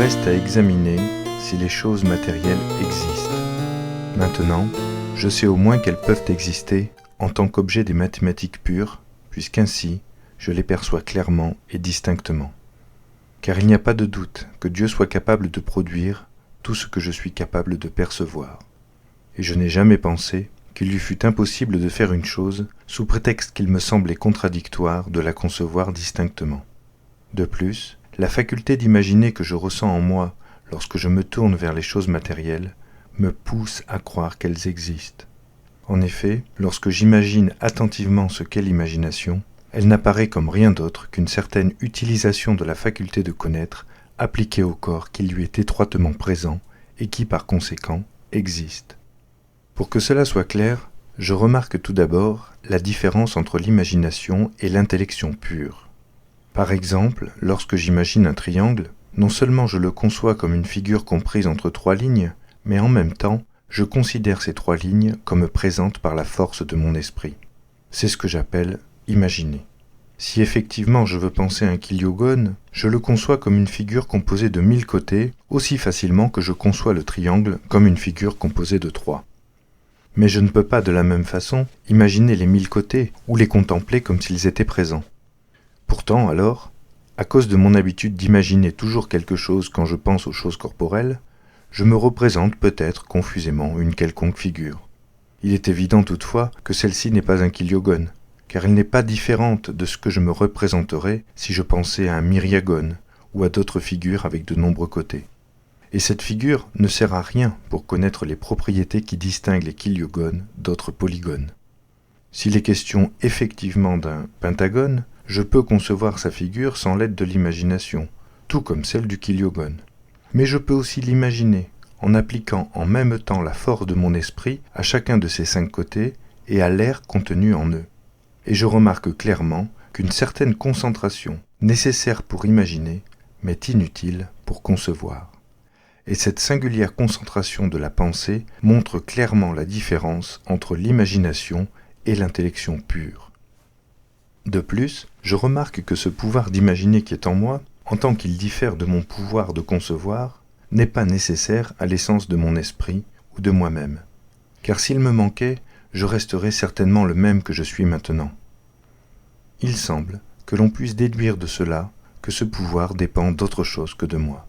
reste à examiner si les choses matérielles existent. Maintenant, je sais au moins qu'elles peuvent exister en tant qu'objet des mathématiques pures, puisqu'ainsi je les perçois clairement et distinctement. Car il n'y a pas de doute que Dieu soit capable de produire tout ce que je suis capable de percevoir. Et je n'ai jamais pensé qu'il lui fût impossible de faire une chose sous prétexte qu'il me semblait contradictoire de la concevoir distinctement. De plus, la faculté d'imaginer que je ressens en moi lorsque je me tourne vers les choses matérielles me pousse à croire qu'elles existent. En effet, lorsque j'imagine attentivement ce qu'est l'imagination, elle n'apparaît comme rien d'autre qu'une certaine utilisation de la faculté de connaître appliquée au corps qui lui est étroitement présent et qui, par conséquent, existe. Pour que cela soit clair, je remarque tout d'abord la différence entre l'imagination et l'intellection pure. Par exemple, lorsque j'imagine un triangle, non seulement je le conçois comme une figure comprise entre trois lignes, mais en même temps, je considère ces trois lignes comme présentes par la force de mon esprit. C'est ce que j'appelle imaginer. Si effectivement je veux penser un kiliogone, je le conçois comme une figure composée de 1000 côtés, aussi facilement que je conçois le triangle comme une figure composée de 3. Mais je ne peux pas de la même façon imaginer les 1000 côtés ou les contempler comme s'ils étaient présents. Pourtant, alors, à cause de mon habitude d'imaginer toujours quelque chose quand je pense aux choses corporelles, je me représente peut-être confusément une quelconque figure. Il est évident toutefois que celle-ci n'est pas un kiliogone, car elle n'est pas différente de ce que je me représenterais si je pensais à un myriagone ou à d'autres figures avec de nombreux côtés. Et cette figure ne sert à rien pour connaître les propriétés qui distinguent les kiliogones d'autres polygones. S'il est question effectivement d'un pentagone, je peux concevoir sa figure sans l'aide de l'imagination, tout comme celle du kiliogone. Mais je peux aussi l'imaginer, en appliquant en même temps la force de mon esprit à chacun de ces 5 côtés et à l'air contenu en eux. Et je remarque clairement qu'une certaine concentration, nécessaire pour imaginer, m'est inutile pour concevoir. Et cette singulière concentration de la pensée montre clairement la différence entre l'imagination et l'intellection pure. De plus, je remarque que ce pouvoir d'imaginer qui est en moi, en tant qu'il diffère de mon pouvoir de concevoir, n'est pas nécessaire à l'essence de mon esprit ou de moi-même. Car s'il me manquait, je resterais certainement le même que je suis maintenant. Il semble que l'on puisse déduire de cela que ce pouvoir dépend d'autre chose que de moi.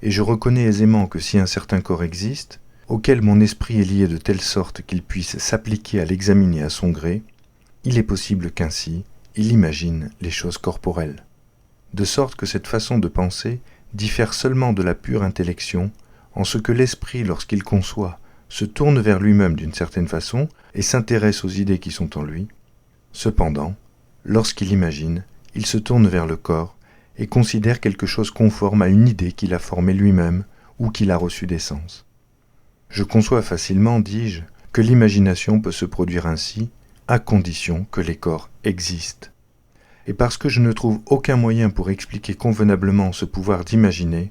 Et je reconnais aisément que si un certain corps existe, auquel mon esprit est lié de telle sorte qu'il puisse s'appliquer à l'examiner à son gré, il est possible qu'ainsi il imagine les choses corporelles. De sorte que cette façon de penser diffère seulement de la pure intellection, en ce que l'esprit, lorsqu'il conçoit, se tourne vers lui-même d'une certaine façon et s'intéresse aux idées qui sont en lui. Cependant, lorsqu'il imagine, il se tourne vers le corps et considère quelque chose conforme à une idée qu'il a formée lui-même ou qu'il a reçue des sens. Je conçois facilement, dis-je, que l'imagination peut se produire ainsi, à condition que les corps existent. Et parce que je ne trouve aucun moyen pour expliquer convenablement ce pouvoir d'imaginer,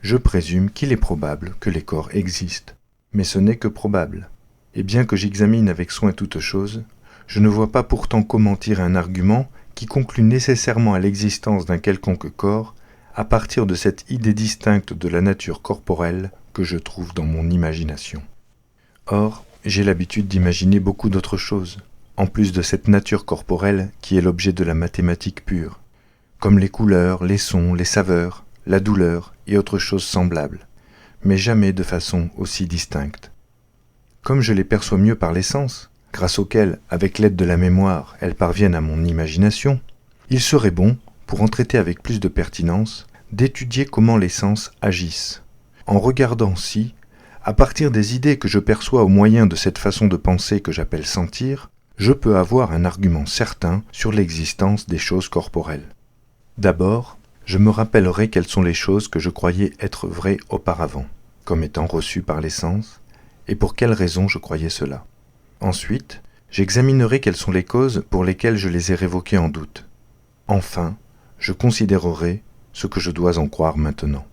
je présume qu'il est probable que les corps existent. Mais ce n'est que probable. Et bien que j'examine avec soin toute chose, je ne vois pas pourtant comment tirer un argument qui conclut nécessairement à l'existence d'un quelconque corps à partir de cette idée distincte de la nature corporelle que je trouve dans mon imagination. Or, j'ai l'habitude d'imaginer beaucoup d'autres choses, en plus de cette nature corporelle qui est l'objet de la mathématique pure, comme les couleurs, les sons, les saveurs, la douleur et autres choses semblables, mais jamais de façon aussi distincte. Comme je les perçois mieux par les sens, grâce auxquels, avec l'aide de la mémoire, elles parviennent à mon imagination, il serait bon, pour en traiter avec plus de pertinence, d'étudier comment les sens agissent, en regardant si, à partir des idées que je perçois au moyen de cette façon de penser que j'appelle sentir, je peux avoir un argument certain sur l'existence des choses corporelles. D'abord, je me rappellerai quelles sont les choses que je croyais être vraies auparavant, comme étant reçues par les sens, et pour quelles raisons je croyais cela. Ensuite, j'examinerai quelles sont les causes pour lesquelles je les ai révoquées en doute. Enfin, je considérerai ce que je dois en croire maintenant.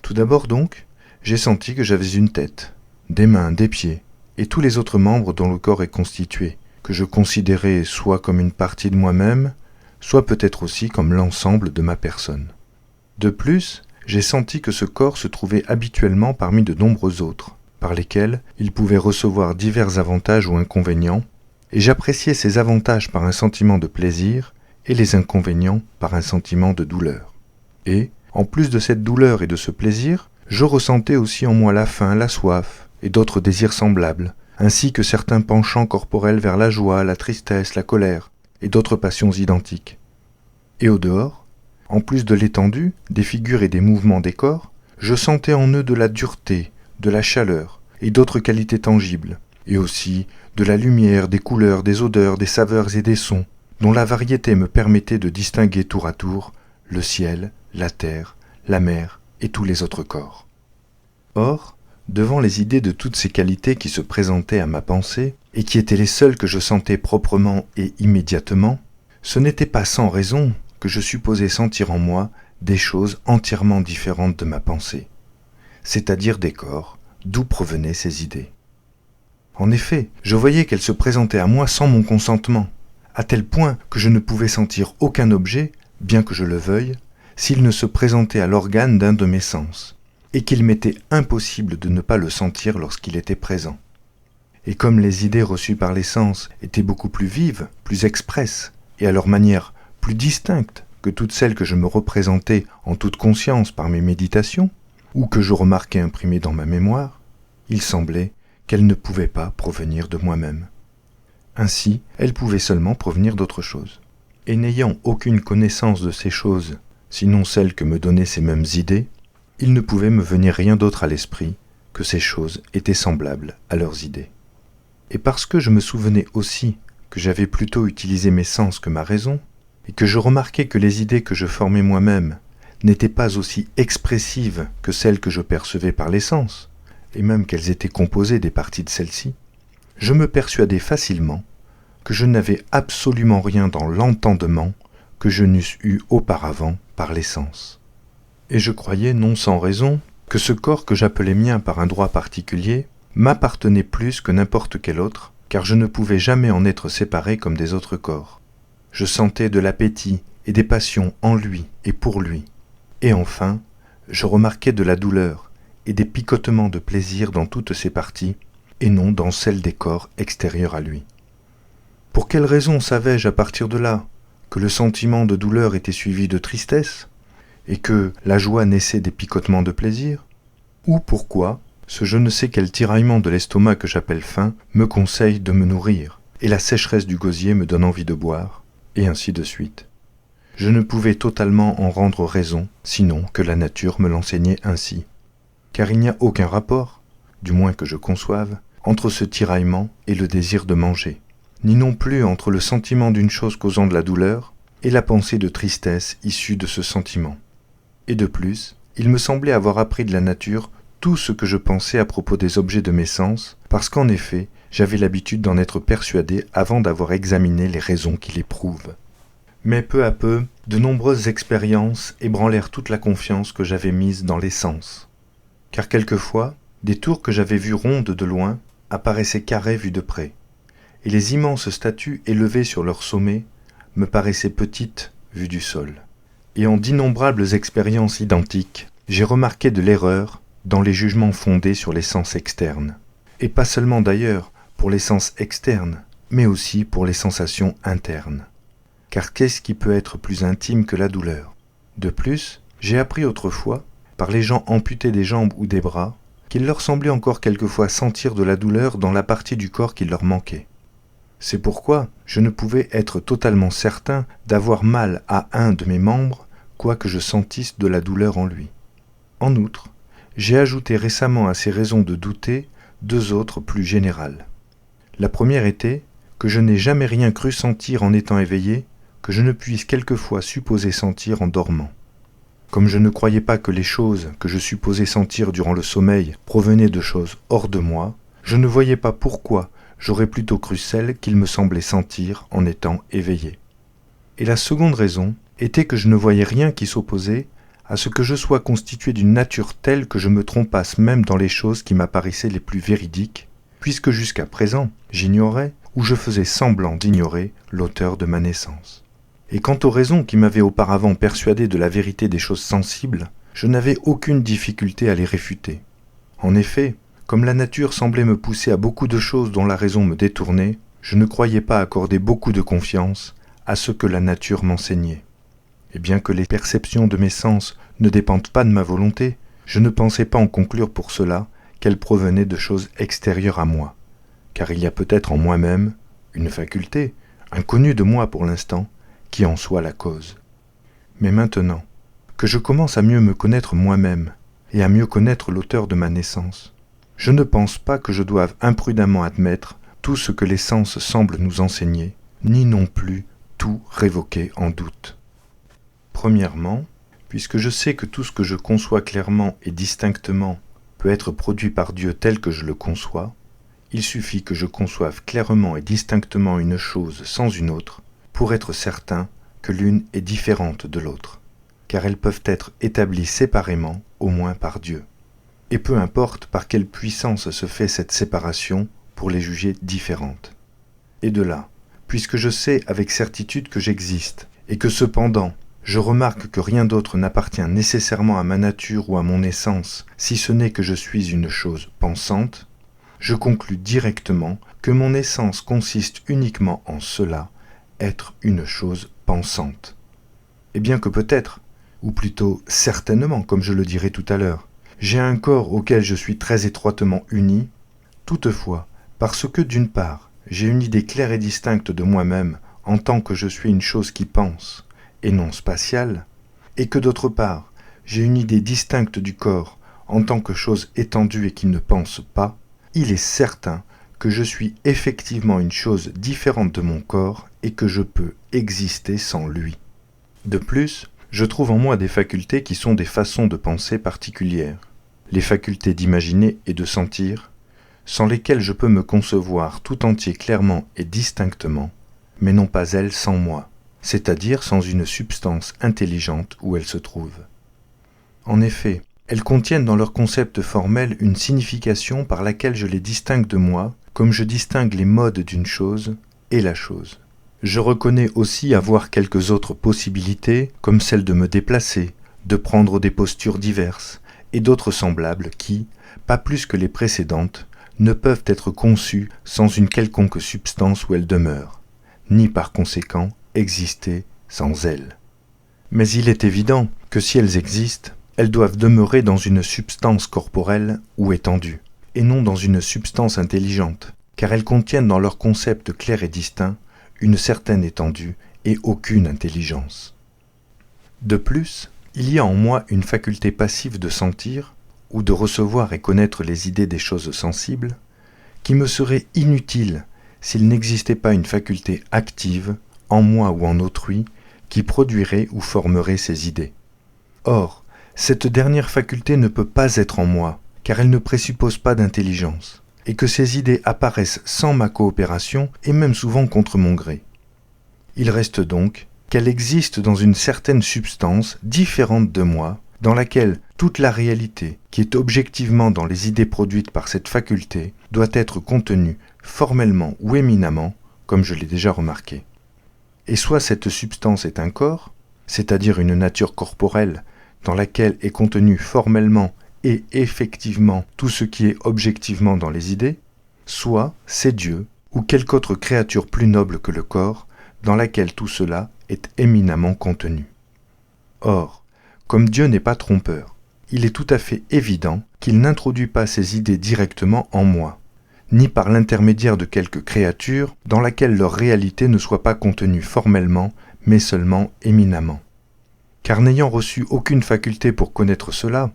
Tout d'abord donc, j'ai senti que j'avais une tête, des mains, des pieds, et tous les autres membres dont le corps est constitué, que je considérais soit comme une partie de moi-même, soit peut-être aussi comme l'ensemble de ma personne. De plus, j'ai senti que ce corps se trouvait habituellement parmi de nombreux autres, par lesquels il pouvait recevoir divers avantages ou inconvénients, et j'appréciais ces avantages par un sentiment de plaisir et les inconvénients par un sentiment de douleur. Et, en plus de cette douleur et de ce plaisir, je ressentais aussi en moi la faim, la soif et d'autres désirs semblables, ainsi que certains penchants corporels vers la joie, la tristesse, la colère et d'autres passions identiques. Et au dehors, en plus de l'étendue, des figures et des mouvements des corps, je sentais en eux de la dureté, de la chaleur et d'autres qualités tangibles, et aussi de la lumière, des couleurs, des odeurs, des saveurs et des sons, dont la variété me permettait de distinguer tour à tour le ciel, la terre, la mer et tous les autres corps. Or, devant les idées de toutes ces qualités qui se présentaient à ma pensée, et qui étaient les seules que je sentais proprement et immédiatement, ce n'était pas sans raison que je supposais sentir en moi des choses entièrement différentes de ma pensée, c'est-à-dire des corps, d'où provenaient ces idées. En effet, je voyais qu'elles se présentaient à moi sans mon consentement, à tel point que je ne pouvais sentir aucun objet, bien que je le veuille, s'il ne se présentait à l'organe d'un de mes sens, et qu'il m'était impossible de ne pas le sentir lorsqu'il était présent. Et comme les idées reçues par les sens étaient beaucoup plus vives, plus expresses, et à leur manière plus distinctes que toutes celles que je me représentais en toute conscience par mes méditations, ou que je remarquais imprimées dans ma mémoire, il semblait qu'elles ne pouvaient pas provenir de moi-même. Ainsi, elles pouvaient seulement provenir d'autre chose. Et n'ayant aucune connaissance de ces choses, sinon celle que me donnaient ces mêmes idées, il ne pouvait me venir rien d'autre à l'esprit que ces choses étaient semblables à leurs idées. Et parce que je me souvenais aussi que j'avais plutôt utilisé mes sens que ma raison, et que je remarquais que les idées que je formais moi-même n'étaient pas aussi expressives que celles que je percevais par les sens, et même qu'elles étaient composées des parties de celles-ci, je me persuadais facilement que je n'avais absolument rien dans l'entendement que je n'eusse eu auparavant par les sens. Et je croyais, non sans raison, que ce corps que j'appelais mien par un droit particulier m'appartenait plus que n'importe quel autre, car je ne pouvais jamais en être séparé comme des autres corps. Je sentais de l'appétit et des passions en lui et pour lui. Et enfin, je remarquais de la douleur et des picotements de plaisir dans toutes ses parties, et non dans celles des corps extérieurs à lui. Pour quelle raison savais-je à partir de là que le sentiment de douleur était suivi de tristesse, et que la joie naissait des picotements de plaisir? Ou pourquoi ce je ne sais quel tiraillement de l'estomac que j'appelle faim me conseille de me nourrir, et la sécheresse du gosier me donne envie de boire, et ainsi de suite. Je ne pouvais totalement en rendre raison, sinon que la nature me l'enseignait ainsi. Car il n'y a aucun rapport, du moins que je conçoive, entre ce tiraillement et le désir de manger, ni non plus entre le sentiment d'une chose causant de la douleur et la pensée de tristesse issue de ce sentiment. Et de plus, il me semblait avoir appris de la nature tout ce que je pensais à propos des objets de mes sens, parce qu'en effet, j'avais l'habitude d'en être persuadé avant d'avoir examiné les raisons qui les prouvent. Mais peu à peu, de nombreuses expériences ébranlèrent toute la confiance que j'avais mise dans les sens. Car quelquefois, des tours que j'avais vues rondes de loin apparaissaient carrées vues de près, et les immenses statues élevées sur leur sommet me paraissaient petites vues du sol. Et en d'innombrables expériences identiques, j'ai remarqué de l'erreur dans les jugements fondés sur les sens externes. Et pas seulement d'ailleurs pour les sens externes, mais aussi pour les sensations internes. Car qu'est-ce qui peut être plus intime que la douleur? De plus, j'ai appris autrefois, par les gens amputés des jambes ou des bras, qu'il leur semblait encore quelquefois sentir de la douleur dans la partie du corps qui leur manquait. C'est pourquoi je ne pouvais être totalement certain d'avoir mal à un de mes membres, quoique je sentisse de la douleur en lui. En outre, j'ai ajouté récemment à ces raisons de douter 2 autres plus générales. La première était que je n'ai jamais rien cru sentir en étant éveillé, que je ne puisse quelquefois supposer sentir en dormant. Comme je ne croyais pas que les choses que je supposais sentir durant le sommeil provenaient de choses hors de moi, je ne voyais pas pourquoi j'aurais plutôt cru celles qu'il me semblait sentir en étant éveillé. Et la seconde raison était que je ne voyais rien qui s'opposait à ce que je sois constitué d'une nature telle que je me trompasse même dans les choses qui m'apparaissaient les plus véridiques, puisque jusqu'à présent, j'ignorais ou je faisais semblant d'ignorer l'auteur de ma naissance. Et quant aux raisons qui m'avaient auparavant persuadé de la vérité des choses sensibles, je n'avais aucune difficulté à les réfuter. En effet, comme la nature semblait me pousser à beaucoup de choses dont la raison me détournait, je ne croyais pas accorder beaucoup de confiance à ce que la nature m'enseignait. Et bien que les perceptions de mes sens ne dépendent pas de ma volonté, je ne pensais pas en conclure pour cela qu'elles provenaient de choses extérieures à moi, car il y a peut-être en moi-même une faculté, inconnue de moi pour l'instant, qui en soit la cause. Mais maintenant, que je commence à mieux me connaître moi-même et à mieux connaître l'auteur de ma naissance, je ne pense pas que je doive imprudemment admettre tout ce que les sens semblent nous enseigner, ni non plus tout révoquer en doute. Premièrement, puisque je sais que tout ce que je conçois clairement et distinctement peut être produit par Dieu tel que je le conçois, il suffit que je conçoive clairement et distinctement une chose sans une autre pour être certain que l'une est différente de l'autre, car elles peuvent être établies séparément, au moins par Dieu. Et peu importe par quelle puissance se fait cette séparation pour les juger différentes. Et de là, puisque je sais avec certitude que j'existe, et que cependant, je remarque que rien d'autre n'appartient nécessairement à ma nature ou à mon essence, si ce n'est que je suis une chose pensante, je conclus directement que mon essence consiste uniquement en cela, être une chose pensante. Et bien que peut-être, ou plutôt certainement, comme je le dirai tout à l'heure, j'ai un corps auquel je suis très étroitement uni, toutefois, parce que d'une part, j'ai une idée claire et distincte de moi-même en tant que je suis une chose qui pense, et non spatiale, et que d'autre part, j'ai une idée distincte du corps en tant que chose étendue et qui ne pense pas, il est certain que je suis effectivement une chose différente de mon corps et que je peux exister sans lui. De plus, je trouve en moi des facultés qui sont des façons de penser particulières, les facultés d'imaginer et de sentir, sans lesquelles je peux me concevoir tout entier clairement et distinctement, mais non pas elles sans moi, c'est-à-dire sans une substance intelligente où elles se trouvent. En effet, elles contiennent dans leur concept formel une signification par laquelle je les distingue de moi, comme je distingue les modes d'une chose et la chose. Je reconnais aussi avoir quelques autres possibilités, comme celle de me déplacer, de prendre des postures diverses, et d'autres semblables qui, pas plus que les précédentes, ne peuvent être conçues sans une quelconque substance où elles demeurent, ni par conséquent exister sans elles. Mais il est évident que si elles existent, elles doivent demeurer dans une substance corporelle ou étendue, et non dans une substance intelligente, car elles contiennent dans leur concept clair et distinct une certaine étendue et aucune intelligence. De plus, il y a en moi une faculté passive de sentir, ou de recevoir et connaître les idées des choses sensibles, qui me serait inutile s'il n'existait pas une faculté active, en moi ou en autrui, qui produirait ou formerait ces idées. Or, cette dernière faculté ne peut pas être en moi, car elle ne présuppose pas d'intelligence, et que ces idées apparaissent sans ma coopération et même souvent contre mon gré. Il reste donc qu'elle existe dans une certaine substance différente de moi, dans laquelle toute la réalité, qui est objectivement dans les idées produites par cette faculté, doit être contenue formellement ou éminemment, comme je l'ai déjà remarqué. Et soit cette substance est un corps, c'est-à-dire une nature corporelle, dans laquelle est contenu formellement et effectivement tout ce qui est objectivement dans les idées, soit c'est Dieu ou quelque autre créature plus noble que le corps, dans laquelle tout cela est éminemment contenu. Or, comme Dieu n'est pas trompeur, il est tout à fait évident qu'il n'introduit pas ces idées directement en moi, ni par l'intermédiaire de quelque créature dans laquelle leur réalité ne soit pas contenue formellement, mais seulement éminemment. Car n'ayant reçu aucune faculté pour connaître cela,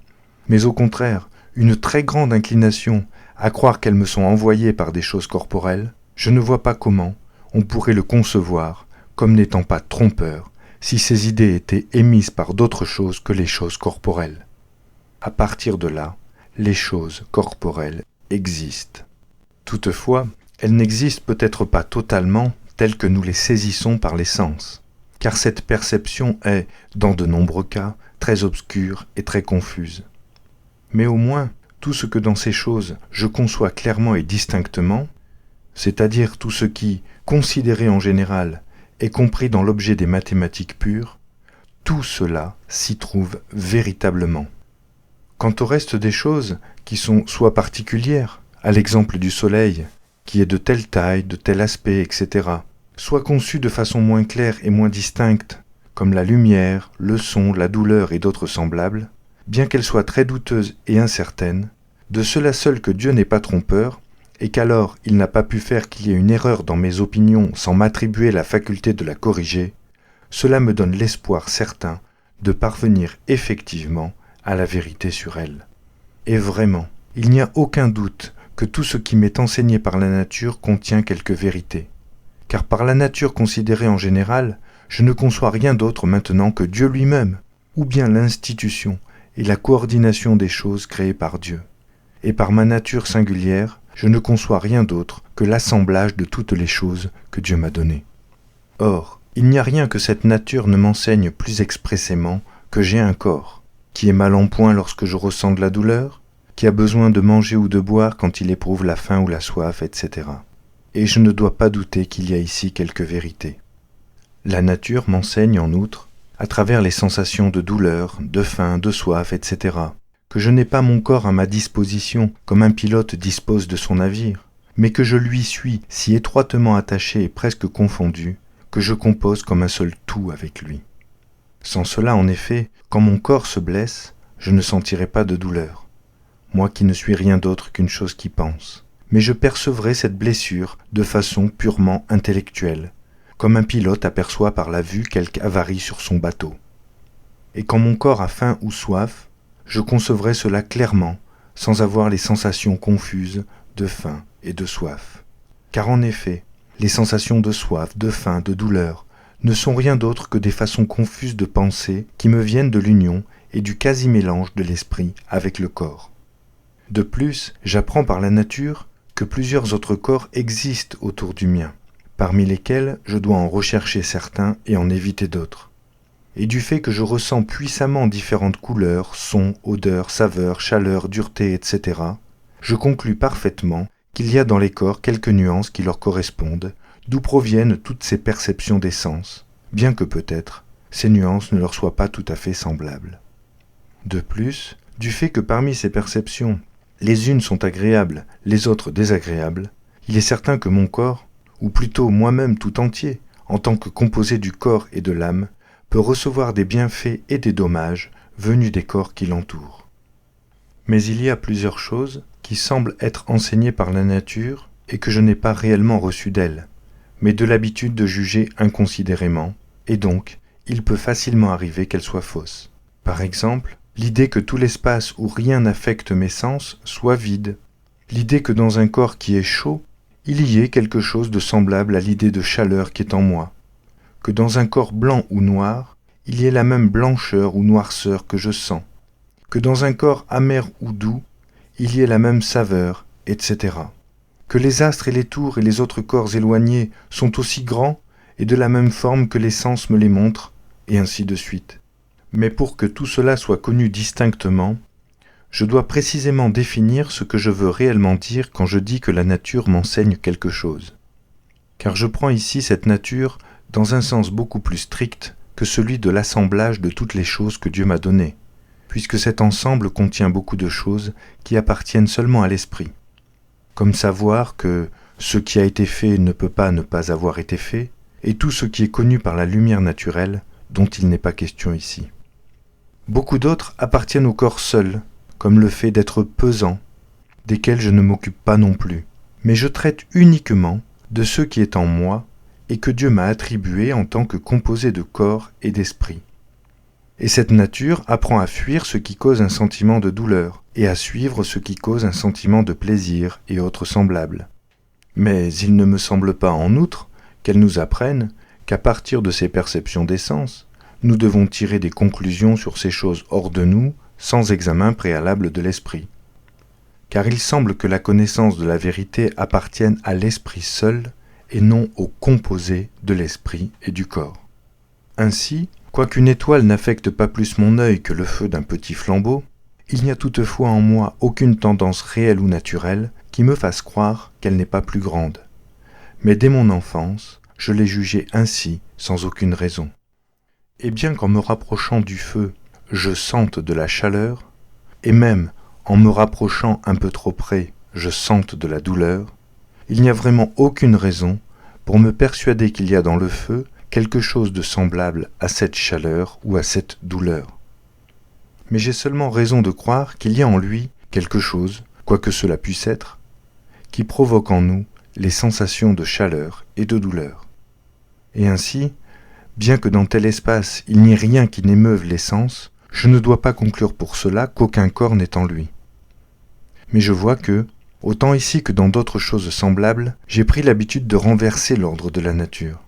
mais au contraire une très grande inclination à croire qu'elles me sont envoyées par des choses corporelles, je ne vois pas comment on pourrait le concevoir comme n'étant pas trompeur si ces idées étaient émises par d'autres choses que les choses corporelles. À partir de là, les choses corporelles existent. Toutefois, elles n'existent peut-être pas totalement telles que nous les saisissons par les sens, car cette perception est, dans de nombreux cas, très obscure et très confuse. Mais au moins, tout ce que dans ces choses je conçois clairement et distinctement, c'est-à-dire tout ce qui, considéré en général, est compris dans l'objet des mathématiques pures, tout cela s'y trouve véritablement. Quant au reste des choses, qui sont soit particulières, à l'exemple du soleil, qui est de telle taille, de tel aspect, etc., soit conçues de façon moins claire et moins distincte, comme la lumière, le son, la douleur et d'autres semblables, bien qu'elles soient très douteuses et incertaines, de cela seul que Dieu n'est pas trompeur, et qu'alors il n'a pas pu faire qu'il y ait une erreur dans mes opinions sans m'attribuer la faculté de la corriger, cela me donne l'espoir certain de parvenir effectivement à la vérité sur elle. Et vraiment, il n'y a aucun doute que tout ce qui m'est enseigné par la nature contient quelque vérité. Car par la nature considérée en général, je ne conçois rien d'autre maintenant que Dieu lui-même, ou bien l'institution et la coordination des choses créées par Dieu. Et par ma nature singulière, je ne conçois rien d'autre que l'assemblage de toutes les choses que Dieu m'a données. Or, il n'y a rien que cette nature ne m'enseigne plus expressément que j'ai un corps, qui est mal en point lorsque je ressens de la douleur, qui a besoin de manger ou de boire quand il éprouve la faim ou la soif, etc. Et je ne dois pas douter qu'il y a ici quelque vérité. La nature m'enseigne en outre, à travers les sensations de douleur, de faim, de soif, etc., que je n'ai pas mon corps à ma disposition comme un pilote dispose de son navire, mais que je lui suis si étroitement attaché et presque confondu, que je compose comme un seul tout avec lui. Sans cela, en effet, quand mon corps se blesse, je ne sentirai pas de douleur, moi qui ne suis rien d'autre qu'une chose qui pense, mais je percevrai cette blessure de façon purement intellectuelle, comme un pilote aperçoit par la vue quelque avarie sur son bateau. Et quand mon corps a faim ou soif, je concevrai cela clairement, sans avoir les sensations confuses de faim et de soif. Car en effet, les sensations de soif, de faim, de douleur ne sont rien d'autre que des façons confuses de penser qui me viennent de l'union et du quasi-mélange de l'esprit avec le corps. De plus, j'apprends par la nature que plusieurs autres corps existent autour du mien, parmi lesquels je dois en rechercher certains et en éviter d'autres. Et du fait que je ressens puissamment différentes couleurs, sons, odeurs, saveurs, chaleur, dureté, etc., je conclus parfaitement qu'il y a dans les corps quelques nuances qui leur correspondent, d'où proviennent toutes ces perceptions des sens, bien que peut-être ces nuances ne leur soient pas tout à fait semblables. De plus, du fait que parmi ces perceptions, les unes sont agréables, les autres désagréables, il est certain que mon corps, ou plutôt moi-même tout entier, en tant que composé du corps et de l'âme, peut recevoir des bienfaits et des dommages venus des corps qui l'entourent. Mais il y a plusieurs choses qui semblent être enseignées par la nature et que je n'ai pas réellement reçues d'elle, mais de l'habitude de juger inconsidérément, et donc il peut facilement arriver qu'elles soient fausses. Par exemple, l'idée que tout l'espace où rien n'affecte mes sens soit vide, l'idée que dans un corps qui est chaud, il y ait quelque chose de semblable à l'idée de chaleur qui est en moi, que dans un corps blanc ou noir, il y ait la même blancheur ou noirceur que je sens, que dans un corps amer ou doux, il y ait la même saveur, etc. Que les astres et les tours et les autres corps éloignés sont aussi grands et de la même forme que les sens me les montrent, et ainsi de suite. Mais pour que tout cela soit connu distinctement, je dois précisément définir ce que je veux réellement dire quand je dis que la nature m'enseigne quelque chose. Car je prends ici cette nature dans un sens beaucoup plus strict que celui de l'assemblage de toutes les choses que Dieu m'a données, puisque cet ensemble contient beaucoup de choses qui appartiennent seulement à l'esprit. Comme savoir que ce qui a été fait ne peut pas ne pas avoir été fait, et tout ce qui est connu par la lumière naturelle, dont il n'est pas question ici. Beaucoup d'autres appartiennent au corps seul, comme le fait d'être pesant, desquels je ne m'occupe pas non plus, mais je traite uniquement de ce qui est en moi et que Dieu m'a attribué en tant que composé de corps et d'esprit. Et cette nature apprend à fuir ce qui cause un sentiment de douleur et à suivre ce qui cause un sentiment de plaisir et autres semblables. Mais il ne me semble pas en outre qu'elle nous apprenne qu'à partir de ces perceptions des sens, nous devons tirer des conclusions sur ces choses hors de nous sans examen préalable de l'esprit. Car il semble que la connaissance de la vérité appartienne à l'esprit seul et non au composé de l'esprit et du corps. Ainsi, quoiqu'une étoile n'affecte pas plus mon œil que le feu d'un petit flambeau, il n'y a toutefois en moi aucune tendance réelle ou naturelle qui me fasse croire qu'elle n'est pas plus grande. Mais dès mon enfance, je l'ai jugée ainsi sans aucune raison. Et bien qu'en me rapprochant du feu, je sente de la chaleur, et même en me rapprochant un peu trop près, je sente de la douleur, il n'y a vraiment aucune raison pour me persuader qu'il y a dans le feu quelque chose de semblable à cette chaleur ou à cette douleur. Mais j'ai seulement raison de croire qu'il y a en lui quelque chose, quoi que cela puisse être, qui provoque en nous les sensations de chaleur et de douleur. Et ainsi, bien que dans tel espace il n'y ait rien qui n'émeuve les sens, je ne dois pas conclure pour cela qu'aucun corps n'est en lui. Mais je vois que, autant ici que dans d'autres choses semblables, j'ai pris l'habitude de renverser l'ordre de la nature.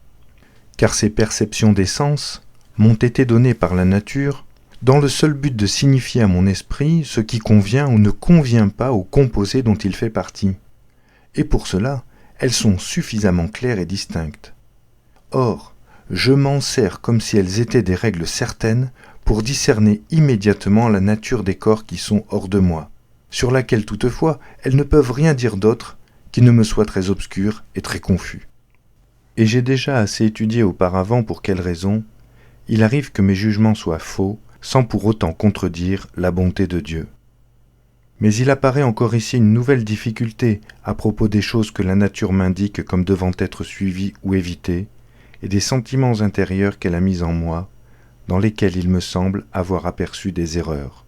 Car ces perceptions des sens m'ont été données par la nature dans le seul but de signifier à mon esprit ce qui convient ou ne convient pas au composé dont il fait partie. Et pour cela, elles sont suffisamment claires et distinctes. Or, je m'en sers comme si elles étaient des règles certaines pour discerner immédiatement la nature des corps qui sont hors de moi, sur laquelle toutefois elles ne peuvent rien dire d'autre qui ne me soit très obscur et très confus. Et j'ai déjà assez étudié auparavant pour quelle raison il arrive que mes jugements soient faux, sans pour autant contredire la bonté de Dieu. Mais il apparaît encore ici une nouvelle difficulté à propos des choses que la nature m'indique comme devant être suivies ou évitées, et des sentiments intérieurs qu'elle a mis en moi, dans lesquels il me semble avoir aperçu des erreurs.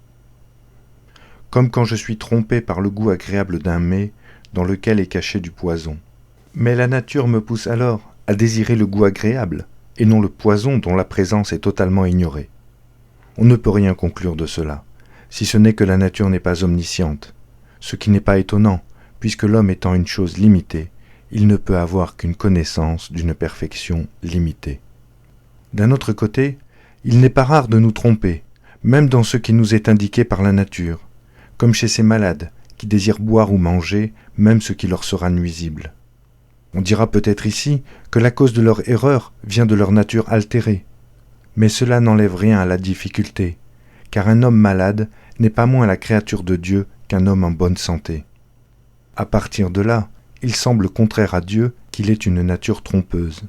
Comme quand je suis trompé par le goût agréable d'un mets dans lequel est caché du poison. Mais la nature me pousse alors à désirer le goût agréable, et non le poison dont la présence est totalement ignorée. On ne peut rien conclure de cela, si ce n'est que la nature n'est pas omnisciente, ce qui n'est pas étonnant, puisque l'homme étant une chose limitée, il ne peut avoir qu'une connaissance d'une perfection limitée. D'un autre côté, il n'est pas rare de nous tromper, même dans ce qui nous est indiqué par la nature, comme chez ces malades qui désirent boire ou manger, même ce qui leur sera nuisible. On dira peut-être ici que la cause de leur erreur vient de leur nature altérée, mais cela n'enlève rien à la difficulté, car un homme malade n'est pas moins la créature de Dieu qu'un homme en bonne santé. À partir de là, il semble contraire à Dieu qu'il ait une nature trompeuse.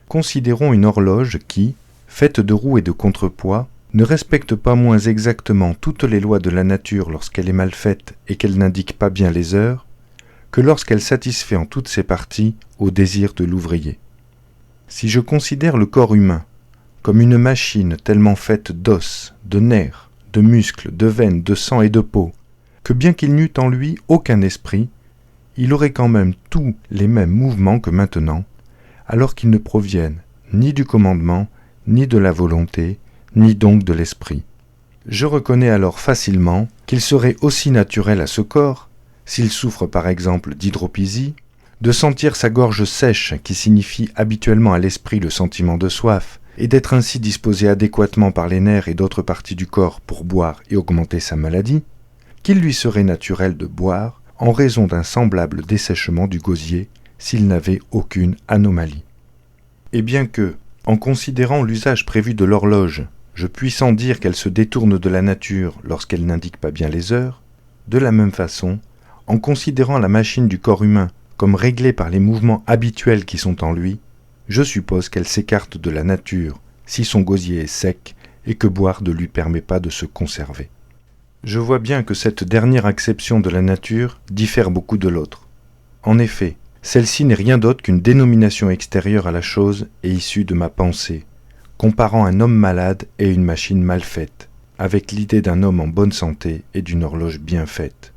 Considérons une horloge qui, faite de roues et de contrepoids, ne respecte pas moins exactement toutes les lois de la nature lorsqu'elle est mal faite et qu'elle n'indique pas bien les heures, que lorsqu'elle satisfait en toutes ses parties au désir de l'ouvrier. Si je considère le corps humain comme une machine tellement faite d'os, de nerfs, de muscles, de veines, de sang et de peau, que bien qu'il n'eût en lui aucun esprit, il aurait quand même tous les mêmes mouvements que maintenant, alors qu'ils ne proviennent ni du commandement, ni de la volonté, ni donc de l'esprit. Je reconnais alors facilement qu'il serait aussi naturel à ce corps, s'il souffre par exemple d'hydropisie, de sentir sa gorge sèche qui signifie habituellement à l'esprit le sentiment de soif, et d'être ainsi disposé adéquatement par les nerfs et d'autres parties du corps pour boire et augmenter sa maladie, qu'il lui serait naturel de boire en raison d'un semblable dessèchement du gosier s'il n'avait aucune anomalie. Et bien que, en considérant l'usage prévu de l'horloge, je puisse en dire qu'elle se détourne de la nature lorsqu'elle n'indique pas bien les heures, de la même façon, en considérant la machine du corps humain comme réglée par les mouvements habituels qui sont en lui, je suppose qu'elle s'écarte de la nature si son gosier est sec et que boire ne lui permet pas de se conserver. Je vois bien que cette dernière acception de la nature diffère beaucoup de l'autre. En effet, celle-ci n'est rien d'autre qu'une dénomination extérieure à la chose et issue de ma pensée, comparant un homme malade et une machine mal faite, avec l'idée d'un homme en bonne santé et d'une horloge bien faite.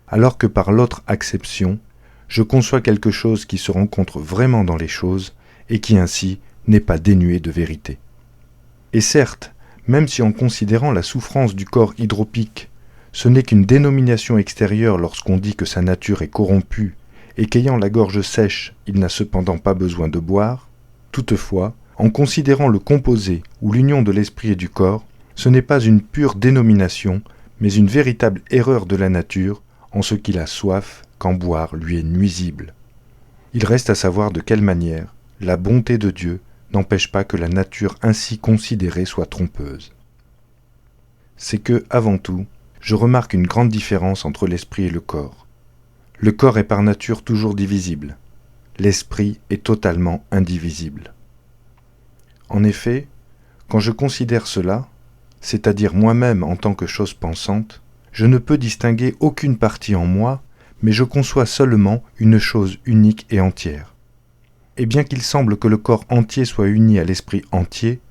Alors que par l'autre acception, je conçois quelque chose qui se rencontre vraiment dans les choses et qui ainsi n'est pas dénué de vérité. Et certes, même si en considérant la souffrance du corps hydropique, ce n'est qu'une dénomination extérieure lorsqu'on dit que sa nature est corrompue et qu'ayant la gorge sèche, il n'a cependant pas besoin de boire, toutefois, en considérant le composé ou l'union de l'esprit et du corps, ce n'est pas une pure dénomination, mais une véritable erreur de la nature en ce qu'il a soif quand boire lui est nuisible. Il reste à savoir de quelle manière la bonté de Dieu n'empêche pas que la nature ainsi considérée soit trompeuse. C'est que, avant tout, je remarque une grande différence entre l'esprit et le corps. Le corps est par nature toujours divisible. L'esprit est totalement indivisible. En effet, Quand je considère cela, c'est-à-dire moi-même en tant que chose pensante, je ne peux distinguer aucune partie en moi, mais je conçois seulement une chose unique et entière. Et bien qu'il semble que le corps entier soit uni à l'esprit entier,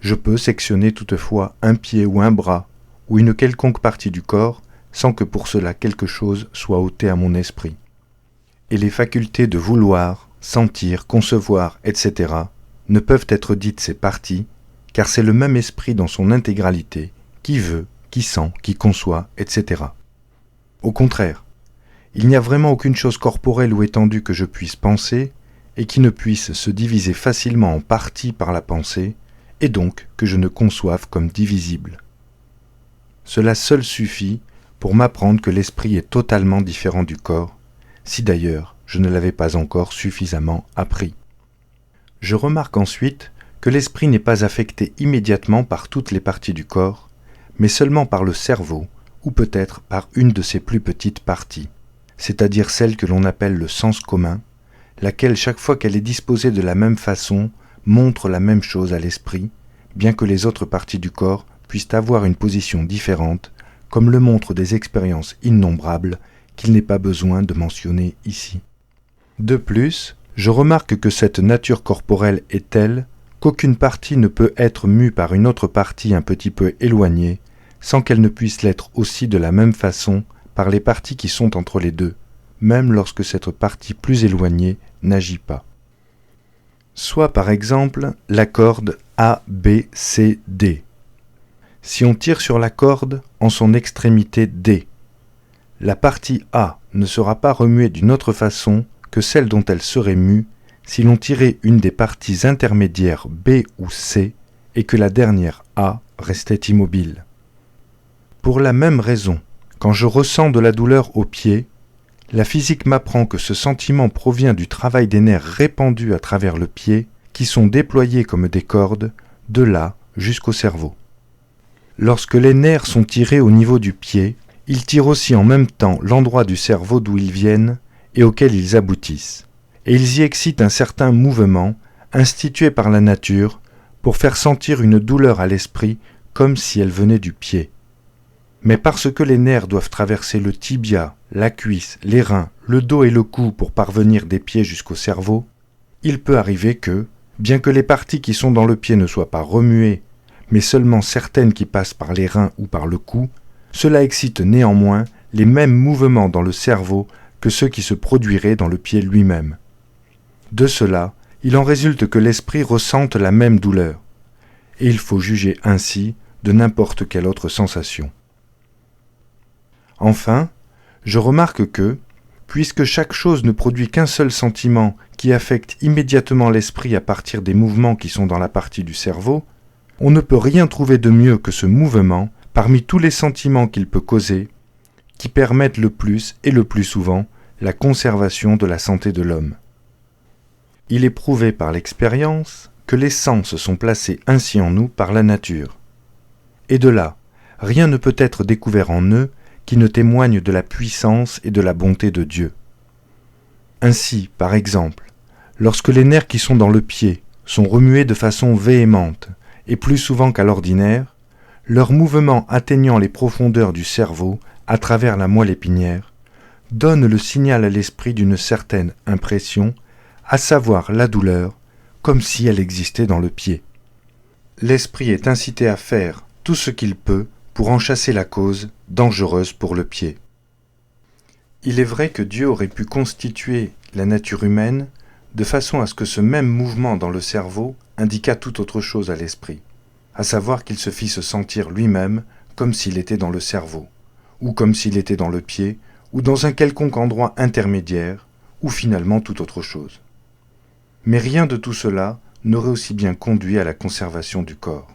je peux sectionner toutefois un pied ou un bras, ou une quelconque partie du corps, sans que pour cela quelque chose soit ôté à mon esprit. Et les facultés de vouloir, sentir, concevoir, etc. ne peuvent être dites ces parties, car c'est le même esprit dans son intégralité, qui veut, qui sent, qui conçoit, etc. Au contraire, il n'y a vraiment aucune chose corporelle ou étendue que je puisse penser, et qui ne puisse se diviser facilement en parties par la pensée, et donc que je ne conçoive comme divisible. Cela seul suffit pour m'apprendre que l'esprit est totalement différent du corps, si d'ailleurs je ne l'avais pas encore suffisamment appris. Je remarque ensuite que l'esprit n'est pas affecté immédiatement par toutes les parties du corps, mais seulement par le cerveau, ou peut-être par une de ses plus petites parties, c'est-à-dire celle que l'on appelle le sens commun, laquelle chaque fois qu'elle est disposée de la même façon, montre la même chose à l'esprit, bien que les autres parties du corps puissent avoir une position différente, comme le montrent des expériences innombrables qu'il n'est pas besoin de mentionner ici. De plus, je remarque que cette nature corporelle est telle qu'aucune partie ne peut être mue par une autre partie un petit peu éloignée, sans qu'elle ne puisse l'être aussi de la même façon par les parties qui sont entre les deux, même lorsque cette partie plus éloignée n'agit pas. Soit par exemple la corde A, B, C, D. Si on tire sur la corde en son extrémité D, la partie A ne sera pas remuée d'une autre façon que celle dont elle serait mue si l'on tirait une des parties intermédiaires B ou C et que la dernière A restait immobile. Pour la même raison, quand je ressens de la douleur au pied, la physique m'apprend que ce sentiment provient du travail des nerfs répandus à travers le pied qui sont déployés comme des cordes, de là jusqu'au cerveau. Lorsque les nerfs sont tirés au niveau du pied, ils tirent aussi en même temps l'endroit du cerveau d'où ils viennent et auquel ils aboutissent, et ils y excitent un certain mouvement institué par la nature pour faire sentir une douleur à l'esprit comme si elle venait du pied. Mais parce que les nerfs doivent traverser le tibia, la cuisse, les reins, le dos et le cou pour parvenir des pieds jusqu'au cerveau, il peut arriver que, bien que les parties qui sont dans le pied ne soient pas remuées, mais seulement certaines qui passent par les reins ou par le cou, cela excite néanmoins les mêmes mouvements dans le cerveau que ceux qui se produiraient dans le pied lui-même. De cela, il en résulte que l'esprit ressente la même douleur, et il faut juger ainsi de n'importe quelle autre sensation. Enfin, je remarque que, puisque chaque chose ne produit qu'un seul sentiment qui affecte immédiatement l'esprit à partir des mouvements qui sont dans la partie du cerveau, on ne peut rien trouver de mieux que ce mouvement parmi tous les sentiments qu'il peut causer, qui permettent le plus et le plus souvent la conservation de la santé de l'homme. Il est prouvé par l'expérience que les sens sont placés ainsi en nous par la nature. Et de là, rien ne peut être découvert en eux qui ne témoigne de la puissance et de la bonté de Dieu. Ainsi, par exemple, lorsque les nerfs qui sont dans le pied sont remués de façon véhémente et plus souvent qu'à l'ordinaire, leur mouvement atteignant les profondeurs du cerveau à travers la moelle épinière donne le signal à l'esprit d'une certaine impression, à savoir la douleur, comme si elle existait dans le pied. L'esprit est incité à faire tout ce qu'il peut pour en chasser la cause dangereuse pour le pied. Il est vrai que Dieu aurait pu constituer la nature humaine de façon à ce que ce même mouvement dans le cerveau indiquât tout autre chose à l'esprit, à savoir qu'il se fît se sentir lui-même comme s'il était dans le cerveau, ou comme s'il était dans le pied, ou dans un quelconque endroit intermédiaire, ou finalement tout autre chose. Mais rien de tout cela n'aurait aussi bien conduit à la conservation du corps.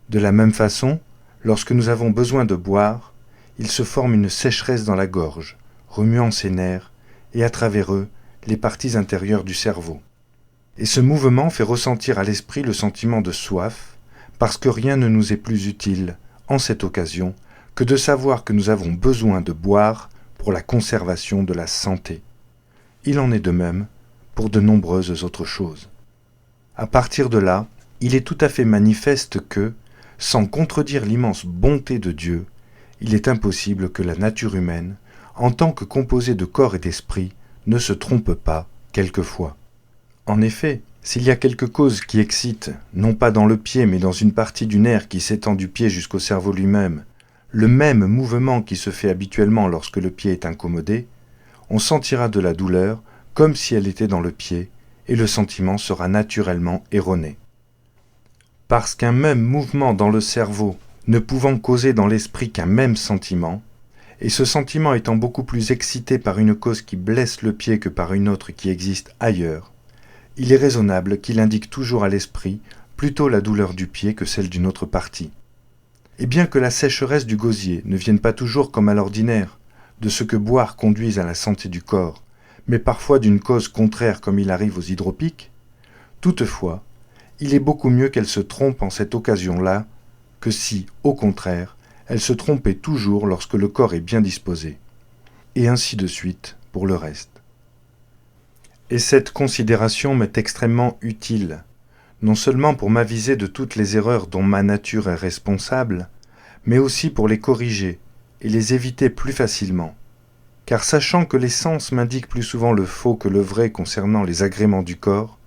De la même façon, lorsque nous avons besoin de boire, il se forme une sécheresse dans la gorge, remuant ses nerfs, et à travers eux, les parties intérieures du cerveau. Et ce mouvement fait ressentir à l'esprit le sentiment de soif, parce que rien ne nous est plus utile, en cette occasion, que de savoir que nous avons besoin de boire pour la conservation de la santé. Il en est de même pour de nombreuses autres choses. À partir de là, il est tout à fait manifeste que, sans contredire l'immense bonté de Dieu, il est impossible que la nature humaine, en tant que composée de corps et d'esprit, ne se trompe pas, quelquefois. En effet, s'il y a quelque cause qui excite, non pas dans le pied mais dans une partie du nerf qui s'étend du pied jusqu'au cerveau lui-même, le même mouvement qui se fait habituellement lorsque le pied est incommodé, on sentira de la douleur comme si elle était dans le pied, et le sentiment sera naturellement erroné. Parce qu'un même mouvement dans le cerveau ne pouvant causer dans l'esprit qu'un même sentiment, et ce sentiment étant beaucoup plus excité par une cause qui blesse le pied que par une autre qui existe ailleurs, il est raisonnable qu'il indique toujours à l'esprit plutôt la douleur du pied que celle d'une autre partie. Et bien que la sécheresse du gosier ne vienne pas toujours comme à l'ordinaire, de ce que boire conduise à la santé du corps, mais parfois d'une cause contraire comme il arrive aux hydropiques, toutefois, il est beaucoup mieux qu'elle se trompe en cette occasion-là que si, au contraire, elle se trompait toujours lorsque le corps est bien disposé. Et ainsi de suite pour le reste. Et cette considération m'est extrêmement utile, non seulement pour m'aviser de toutes les erreurs dont ma nature est responsable, mais aussi pour les corriger et les éviter plus facilement. Car sachant que les sens m'indiquent plus souvent le faux que le vrai concernant les agréments du corps,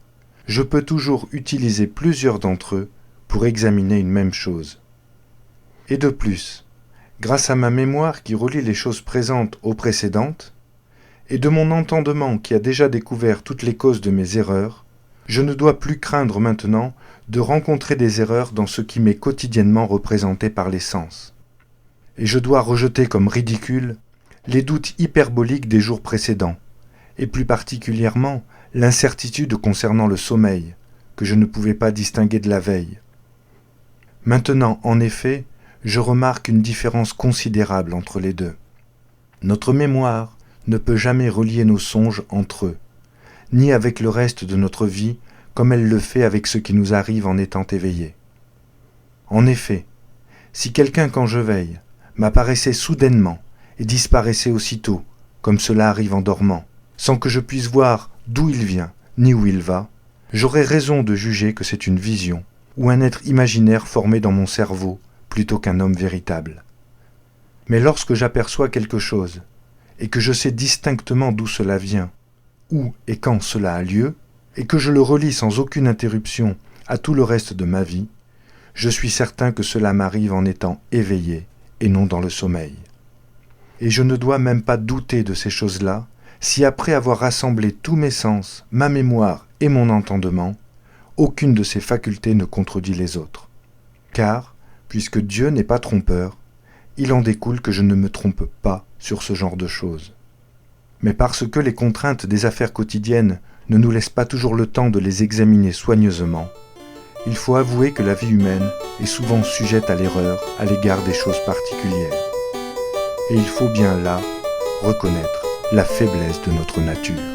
je peux toujours utiliser plusieurs d'entre eux pour examiner une même chose. Et de plus, grâce à ma mémoire qui relie les choses présentes aux précédentes, et de mon entendement qui a déjà découvert toutes les causes de mes erreurs, je ne dois plus craindre maintenant de rencontrer des erreurs dans ce qui m'est quotidiennement représenté par les sens. Et je dois rejeter comme ridicules les doutes hyperboliques des jours précédents, et plus particulièrement l'incertitude concernant le sommeil, que je ne pouvais pas distinguer de la veille. Maintenant, en effet, je remarque une différence considérable entre les deux. Notre mémoire ne peut jamais relier nos songes entre eux, ni avec le reste de notre vie comme elle le fait avec ce qui nous arrive en étant éveillé. En effet, si quelqu'un quand je veille m'apparaissait soudainement et disparaissait aussitôt, comme cela arrive en dormant, sans que je puisse voir d'où il vient ni où il va, j'aurais raison de juger que c'est une vision ou un être imaginaire formé dans mon cerveau plutôt qu'un homme véritable. Mais lorsque j'aperçois quelque chose et que je sais distinctement d'où cela vient, où et quand cela a lieu, et que je le relie sans aucune interruption à tout le reste de ma vie, je suis certain que cela m'arrive en étant éveillé et non dans le sommeil. Et je ne dois même pas douter de ces choses-là, si après avoir rassemblé tous mes sens, ma mémoire et mon entendement, aucune de ces facultés ne contredit les autres. Car, puisque Dieu n'est pas trompeur, il en découle que je ne me trompe pas sur ce genre de choses. Mais parce que les contraintes des affaires quotidiennes ne nous laissent pas toujours le temps de les examiner soigneusement, il faut avouer que la vie humaine est souvent sujette à l'erreur à l'égard des choses particulières. Et il faut bien là reconnaître la faiblesse de notre nature.